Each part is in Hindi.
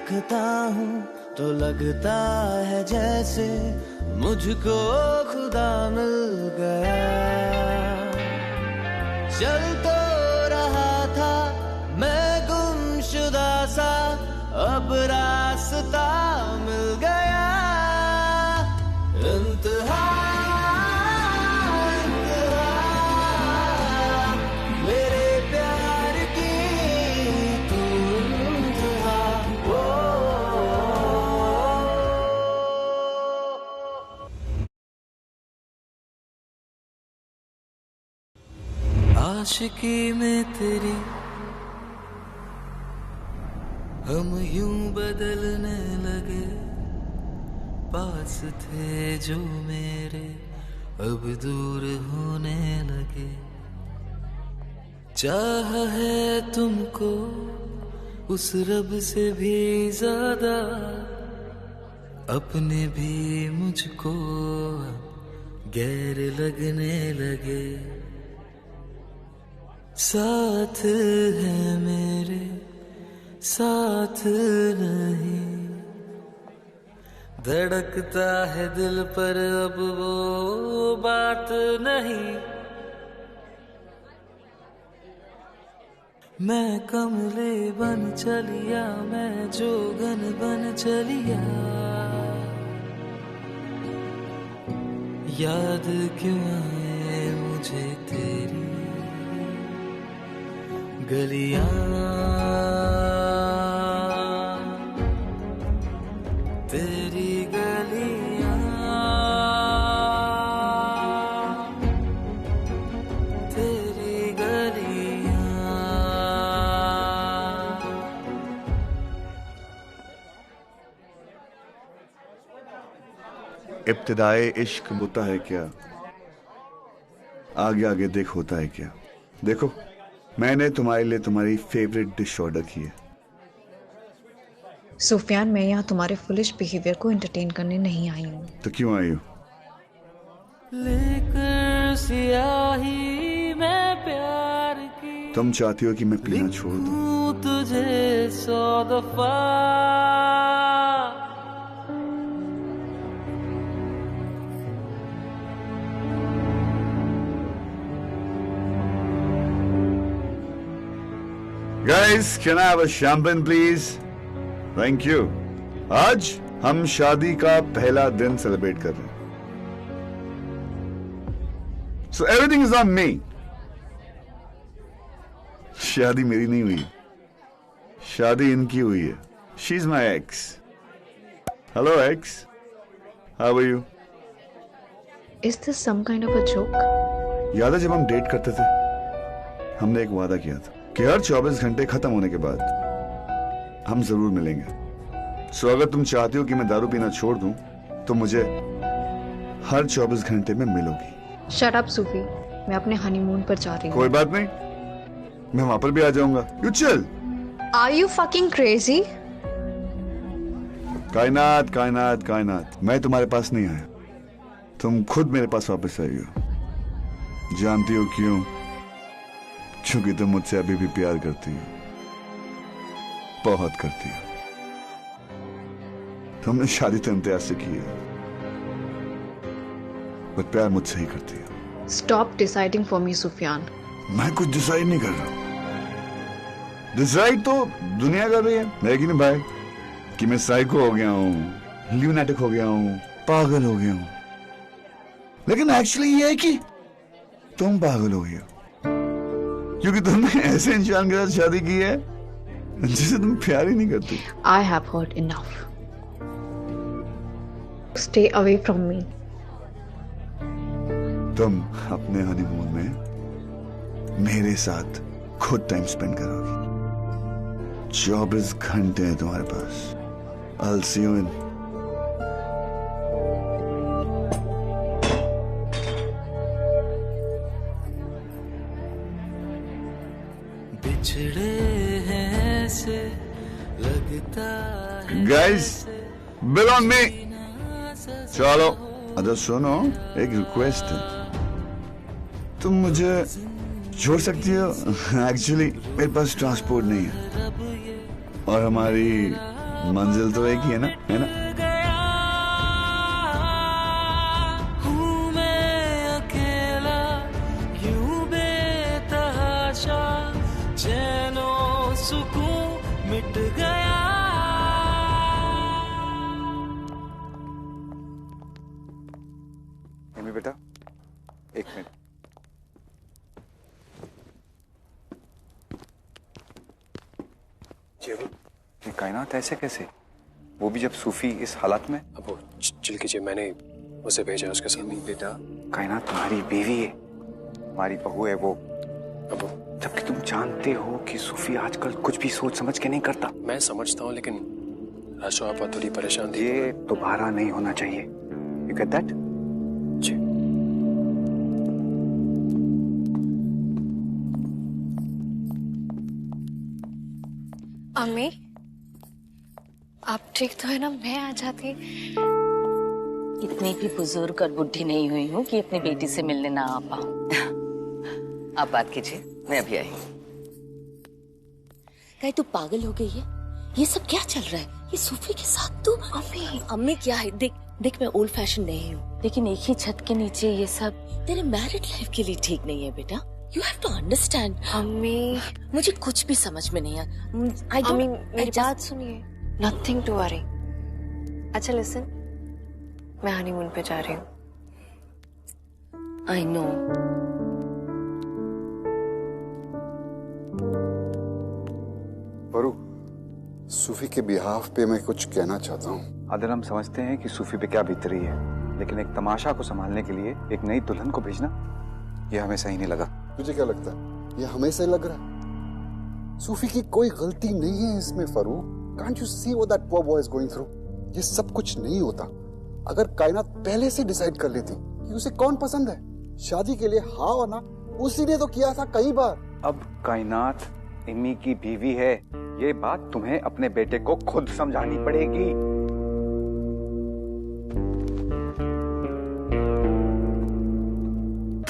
देखता हूँ तो लगता है जैसे मुझको खुदा मिल गया। चल तो रहा था मैं गुमशुदा सा, अब रास्ता मिल गया। इंतहा मेरे प्यार की तू इंतहा। आशिकी में तेरी हम यूं बदलने लगे, पास थे जो मेरे अब दूर होने लगे। चाह है तुमको उस रब से भी ज्यादा, अपने भी मुझको गैर लगने लगे। साथ है मेरे साथ नहीं, धड़कता है दिल पर अब वो बात नहीं। मैं कमले बन चलिया, मैं जोगन बन चलिया। याद क्यों आए मुझे तेरी गलियां, तेरी गलियां, तेरी गलियां। इब्तिदाए इश्क होता है क्या, आगे आगे देख होता है क्या। देखो मैंने तुम्हारे लिए तुम्हारी फेवरेट डिश ऑर्डर की है। सुफियान, मैं यहाँ तुम्हारे फुलिश बिहेवियर को एंटरटेन करने नहीं आई हूँ। तो क्यों आई हो? लेकर सियाही मैं प्यार की, तुम चाहती हो कि मैं पीना छोड़ दूं? तुझे 100 दफा। Guys, can I have a champagne please? Thank you. आज हम शादी का पहला दिन सेलिब्रेट कर रहे हैं। So everything is on me. शादी मेरी नहीं हुई, शादी इनकी हुई है। She's my ex. Hello ex. How are you? Is this some kind of a joke? याद है जब हम डेट करते थे, हमने एक वादा किया था कि हर 24 घंटे खत्म होने के बाद हम जरूर मिलेंगे। सो अगर तुम चाहती हो कि मैं दारू पीना छोड़ दूं, तो मुझे हर 24 घंटे में मिलोगी। शट अप सूफी, मैं अपने हनीमून पर जा रही हूँ। कोई बात नहीं, मैं वहां पर भी आ जाऊंगा। You chill. Are you fucking crazy? Kainat Kainat कायनात, मैं तुम्हारे पास नहीं आया, तुम खुद मेरे पास वापस आई हो। जानती हो क्यों? क्योंकि तुम मुझसे अभी भी प्यार करती हो, बहुत करती हो। तुमने शादी तो इम्तियाज से की है, पर प्यार मुझसे ही करती हो। Stop deciding for me Sufiyan. मैं कुछ डिसाइड नहीं कर रहा, डिसाइड तो दुनिया कर रही है कि नहीं भाई, कि मैं साइको हो गया हूं, ल्यूनेटिक हो गया हूं, पागल हो गया हूं। लेकिन एक्चुअली ये है कि तुम पागल हो गए हो, क्योंकि तुमने ऐसे इंसान के साथ शादी की है जिसे तुम प्यार ही नहीं करती। I have heard enough. Stay away from me. तुम अपने हनीमून में मेरे साथ खुद टाइम स्पेंड करोगी। 24 घंटे हैं तुम्हारे पास। I'll see you in Guys, bill on me. चलो, अच्छा सुनो, एक रिक्वेस्ट है, तुम मुझे छोड़ सकती हो? एक्चुअली मेरे पास ट्रांसपोर्ट नहीं है और हमारी मंजिल तो एक ही है ना, है ना? हूँ मैं अकेला यूं बेतहाशा, चैनो सुकून मिट गया। एमी बेटा, एक मिनट। ये कायनात ऐसे कैसे, वो भी जब सूफी इस हालत में? अब वो चिल कीजिए, मैंने उसे भेजा उसके सामने। बेटा, कायनात तुम्हारी बीवी है, हमारी बहू है वो। अब जबकि तुम जानते हो कि सूफी आजकल कुछ भी सोच समझ के नहीं करता। मैं समझता हूँ, लेकिन राशो आपा थोड़ी परेशान थी। ये दोबारा नहीं होना चाहिए। You get that? जी। अम्मी, आप ठीक तो है ना? मैं आ जाती। इतनी भी बुजुर्ग और बुढ़ी नहीं हुई हूँ कि अपनी बेटी से मिलने ना आ पाऊं। आप बात कीजिए, मैं अभी आई। कहीं तू पागल हो गई है? ये सब क्या चल रहा है? ये सूफी के साथ तू? अम्मी क्या है? देख देख, मैं ओल्ड फैशन नहीं हूँ, लेकिन एक ही छत के नीचे ये सब तेरे मैरिड लाइफ के लिए ठीक नहीं है बेटा। You have to understand. अम्मी, मुझे कुछ भी समझ में नहीं आया। अम्मी मेरी बात सुनिए। Nothing to worry. अच्छा लिसन, मैं हनीमून पे जा रही हूँ। I know. वरू, सूफी के बिहाफ पे मैं कुछ कहना चाहता हूँ। आदर, हम समझते हैं कि सूफी पे क्या बीत रही है, लेकिन एक तमाशा को संभालने के लिए एक नई दुल्हन को भेजना, ये हमें सही नहीं लगा। तुझे क्या लगता है ये हमें सही लग रहा है? सूफी की कोई गलती नहीं है इसमें Farooq. Can't you see what that poor boy is going through? ये सब कुछ नहीं होता अगर कायनात पहले से डिसाइड कर लेती कि उसे कौन पसंद है। शादी के लिए हाँ और ना उसी ने तो किया था कई बार। अब कायनात इम्मी की बीवी है, ये बात तुम्हें अपने बेटे को खुद समझानी पड़ेगी।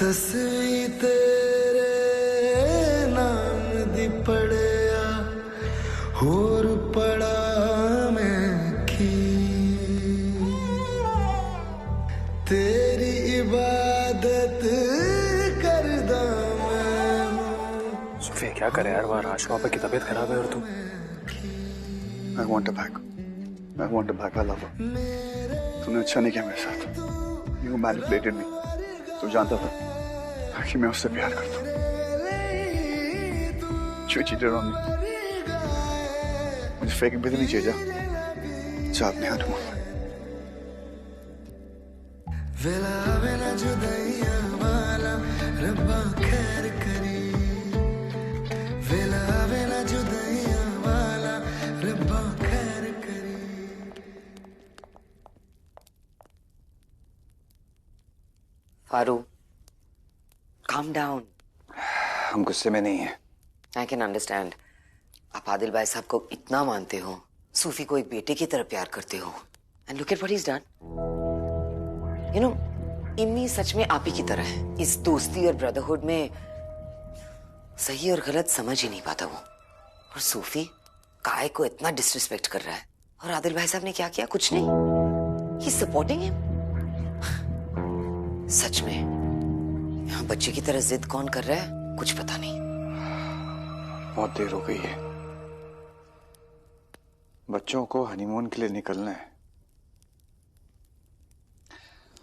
तस्वीर तेरे नाम दी पड़िया होर पड़ा मैं की, तेरी इबादत करदा मैं। सूफी क्या करे यार, वहाँ राशो आपा की तबीयत खराब है और तुम। I want her back. I want her back. I love her. तूने अच्छा नहीं किया मेरे साथ। You manipulated me. तू जानता था कि मैं उससे प्यार करता हूँ। You cheated on me. मुझे फेक भी तो नहीं चाहिए। जा अपने हाथों में। वेला वेला जुदाइया वाला रब्बा खैर करी, वेला वेला जुदाइया वाला रब्बा खैर करी। फारू, calm down. हम गुस्से में नहीं हैं। I can understand. आप आदिल भाई साहब को इतना मानते हो, सूफी को एक बेटे की तरह प्यार करते हो, and look at what he's done. You know, Immi सच में आप ही की तरह है। इस दोस्ती और ब्रदरहुड में सही और गलत समझ ही नहीं पाता वो। और सूफी काय को इतना डिसरिस्पेक्ट कर रहा है, और आदिल भाई साहब ने क्या किया? कुछ नहीं। He's supporting him. सच में यहाँ बच्चे की तरह जिद कौन कर रहा है, कुछ पता नहीं। बहुत देर हो गई है, बच्चों को हनीमून के लिए निकलना है।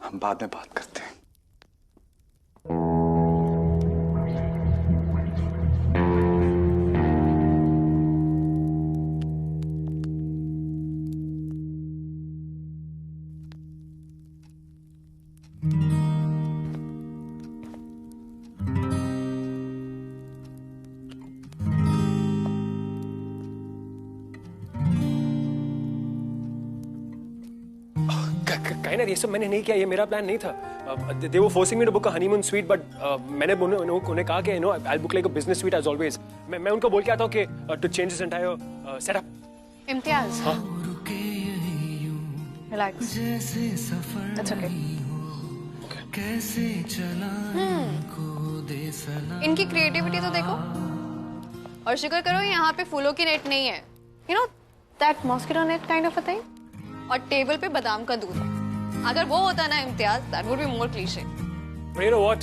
हम बाद में बात करते हैं। कायनात, ये सब मैंने नहीं किया, ये मेरा प्लान नहीं था। They were forcing me to book a honeymoon suite, but मैंने उन्हें कहा कि I'll book like a business suite as always. मैं उनको बोल के आता हूँ कि to change this entire setup. Imtiaz, हाँ? रिलैक्स। That's okay. कैसे चला को दे सलाम। इनकी क्रिएटिविटी तो देखो, और शुक्र करो यहाँ पे फूलों की नेट नहीं है। You know, That mosquito net kind of a thing? और टेबल पे बादाम का दूध. अगर वो होता ना Imtiaz, that would be more cliche. But you know what?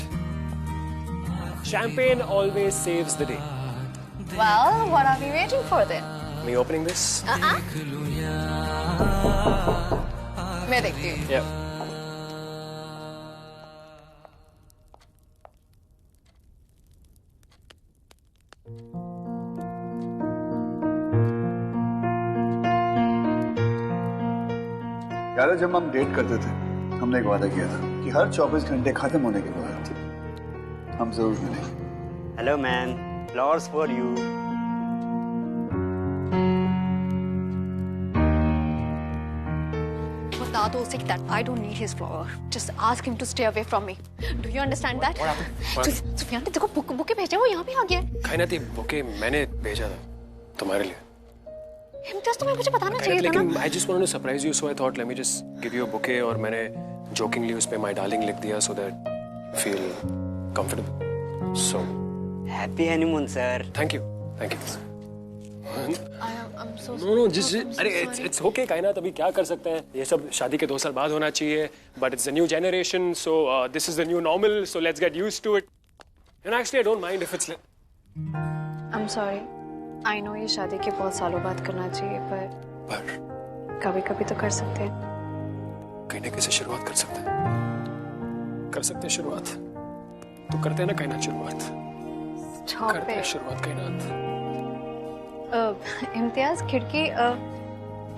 Champagne always saves the day. Well, what are we waiting for then? Me opening this? मैं देखती हूँ. Yeah. यार जब हम डेट करते थे हमने एक वादा किया था कि हर 24 घंटे खत्म होने के बाद हम जरूर मिलेंगे. Hello man, flowers for you. बता दो उसे that I don't need his flower. Just ask him to stay away from me. Do you understand that? Sufiyan ने देखो बुके भेजे, वो यहाँ भी आ गया. कायनाती बुके मैंने भेजा था तुम्हारे लिए. इम्तियाज तुम्हें मुझे बताना चाहिए था ना. लेकिन I just wanted to surprise you, so I thought let me just give you a bouquet और मैंने jokingly उस पे my darling लिख दिया so that you feel comfortable. So. Happy honeymoon sir. Thank you. I'm so No, just अरे it's okay कायनात, अभी क्या कर सकते हैं. ये सब शादी के 2 साल बाद होना चाहिए. But it's the new generation, so this is the new normal. So let's get used to it. And actually I don't mind if it's. I'm sorry. I know ये शादी के बहुत सालों बाद करना चाहिए, पर कभी-कभी तो कर सकते हैं. कहीं ना कैसे शुरुआत कर सकते हैं. कर सकते हैं शुरुआत. तो करते हैं ना कायनात शुरुआत. करते हैं शुरुआत कायनात. इम्तियाज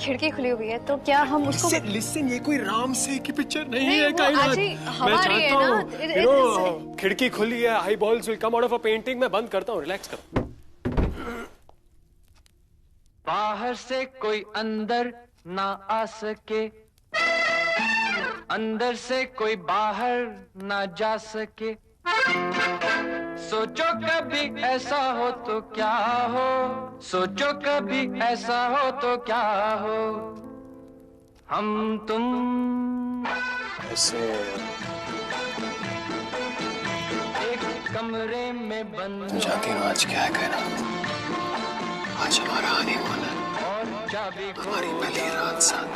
खिड़की खुली हुई है, तो क्या हम उसको लिसन ये कोई राम से की पिक्चर नहीं है कायनात. मैं चाहता हूँ खिड़की खुली है, आई balls will come out of a painting. मैं बंद करता हूँ, रिलैक्स कर. बाहर से कोई अंदर ना आ सके, अंदर से कोई बाहर ना जा सके. सोचो कभी ऐसा हो तो क्या हो, सोचो कभी ऐसा हो तो क्या हो. हम तुम ऐसे एक कमरे में बंद. तुम जानती हो आज क्या है कायनात. आज हमारा हनीमून है, हमारी पहली रात साथ.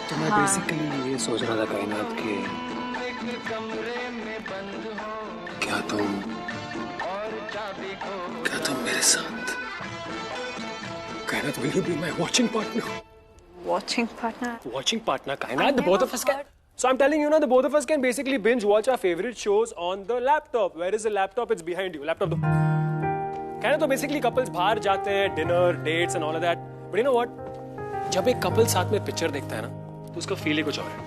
तो मैं बेसिकली ये सोच रहा था कायनात कि क्या तुम मेरे साथ. कायनात, will you be my watching partner? watching partner कायनात. The both of us can. So I'm telling you now, the both of us can basically binge watch our favorite shows on the laptop. Where is the laptop? It's behind you. Laptop दो. कहना तो बेसिकली कपल्स बाहर जाते हैं, dinner, dates and all of that. But you know what, जब एक कपल साथ में पिक्चर देखता है ना, तो उसका फील ही कुछ और है.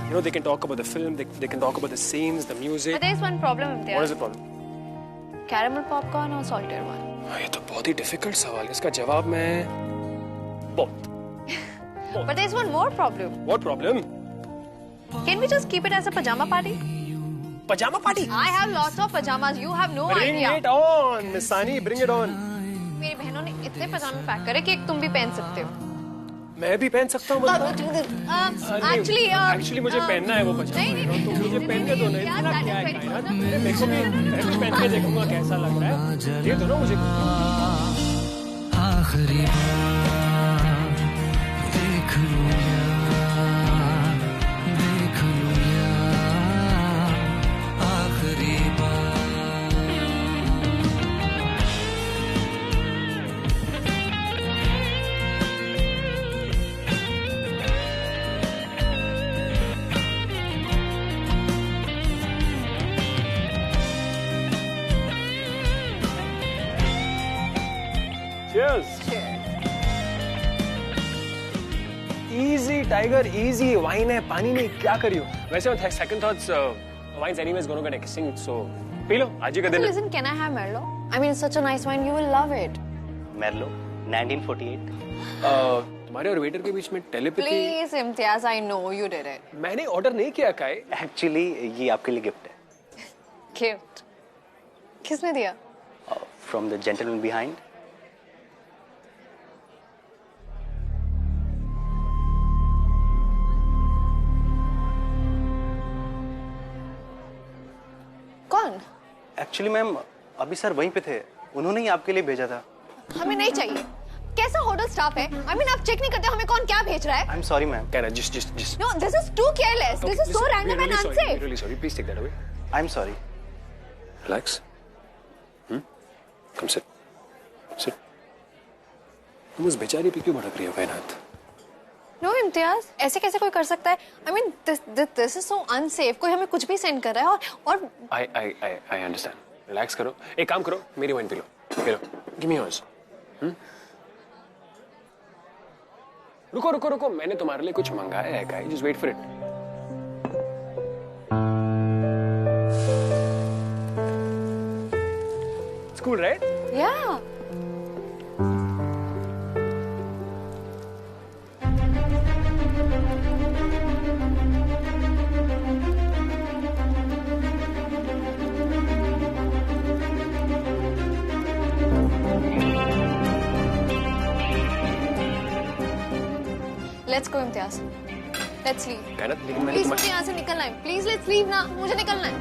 You know, they can talk about the film, they can talk about the scenes, the music. But there is one problem there. What is the problem? Caramel popcorn or salted one? ये तो बहुत ही डिफिकल्ट सवाल है. इसका जवाब मैं बहुत. But there is one more problem. What problem? Can we just keep it as a pajama party? Pajama party? I have lots of pajamas. You have no Bring idea. it on, Miss Sani, bring it on. मेरी बहनों ने इतने पजामे पैक करे कि एक तुम भी पहन सकते हो. मैं भी पहन सकता हूँ. Actually, मुझे पहनना है वो पजामा. नहीं. तो मुझे पहन के दो ना. इतना क्या है कायनात? मेरे को भी पहन के देखूंगा कैसा लग रहा है. ये दो ना मुझे. आखिरी देख लूं आखिरी Cheers. Easy tiger, easy. Wine है, पानी नहीं, क्या करियो? वैसे मैं second thoughts, wine's anyways going to get extinct, so पी लो. आज ही का दिन. Listen, can I have Merlot? I mean, it's such a nice wine. You will love it. Merlot, 1948. तुम्हारे और वेटर के बीच में telepathy. Please, Imtiaz, I know you did it. मैंने ऑर्डर नहीं किया काय. एक्चुअली ये आपके लिए गिफ्ट है. Gift. किसने दिया? From the gentleman behind. कौन? एक्चुअली मैम अभी सर वहीं पे थे, उन्होंने ही आपके लिए भेजा था. हमें नहीं चाहिए. कैसा होटल स्टाफ है? I mean, आप चेक नहीं करते हमें कौन क्या भेज रहा है? I'm sorry, ma'am. Kaina, just. No, this is too careless. This is so random and unsafe. We're really sorry. Please take that away. I'm sorry. Relax. Come sit. Sit. तुम उस बेचारी पे क्यों भड़क रही हो कायनात? No, इम्तियाज, ऐसे कैसे कोई कर सकता है? I mean, this is so unsafe. कोई हमें कुछ भी सेंड कर रहा है और I understand. Relax करो. एक काम करो, मेरी wine P low. Give me yours. रुको. मैंने तुम्हारे लिए कुछ मंगाया है guys. Just wait for it. It's cool, right? Yeah. Let's go, Imtiaz. Let's leave. कायनात, लेकिन मैंने Please, मुझे यहाँ से निकलना है. Please, let's leave ना. मुझे निकलना है.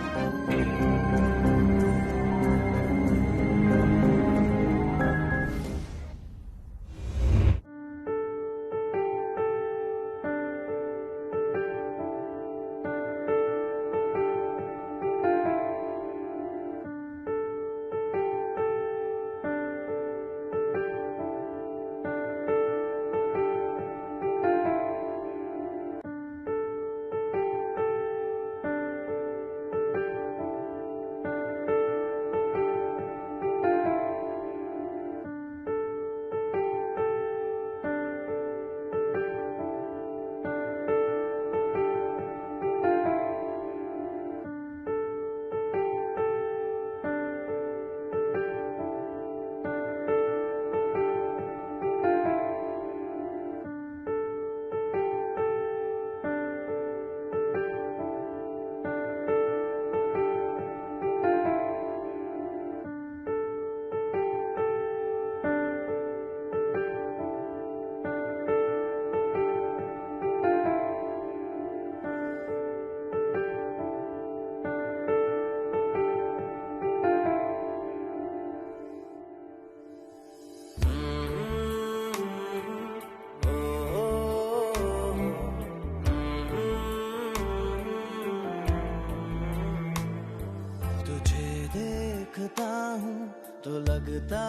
तो लगता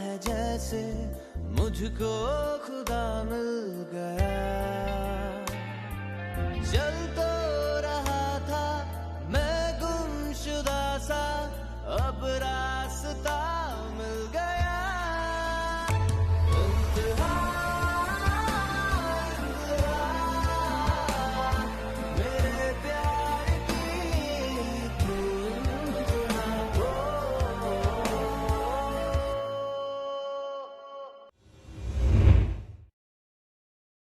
है जैसे मुझको खुदा मिल गया। चल तो रहा था मैं गुमशुदा सा, अब रास्ता